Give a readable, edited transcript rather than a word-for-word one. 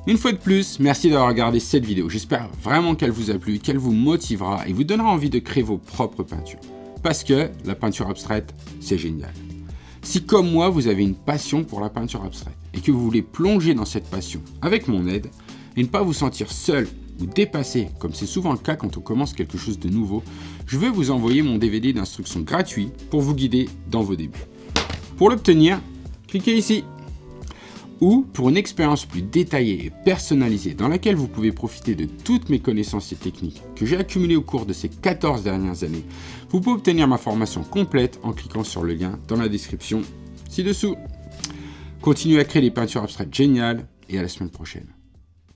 Une fois de plus, merci d'avoir regardé cette vidéo. J'espère vraiment qu'elle vous a plu, qu'elle vous motivera et vous donnera envie de créer vos propres peintures. Parce que la peinture abstraite, c'est génial. Si comme moi, vous avez une passion pour la peinture abstraite et que vous voulez plonger dans cette passion avec mon aide et ne pas vous sentir seul ou dépassé, comme c'est souvent le cas quand on commence quelque chose de nouveau, je vais vous envoyer mon DVD d'instructions gratuit pour vous guider dans vos débuts. Pour l'obtenir, cliquez ici. Ou pour une expérience plus détaillée et personnalisée dans laquelle vous pouvez profiter de toutes mes connaissances et techniques que j'ai accumulées au cours de ces 14 dernières années, vous pouvez obtenir ma formation complète en cliquant sur le lien dans la description ci-dessous. Continuez à créer des peintures abstraites géniales et à la semaine prochaine.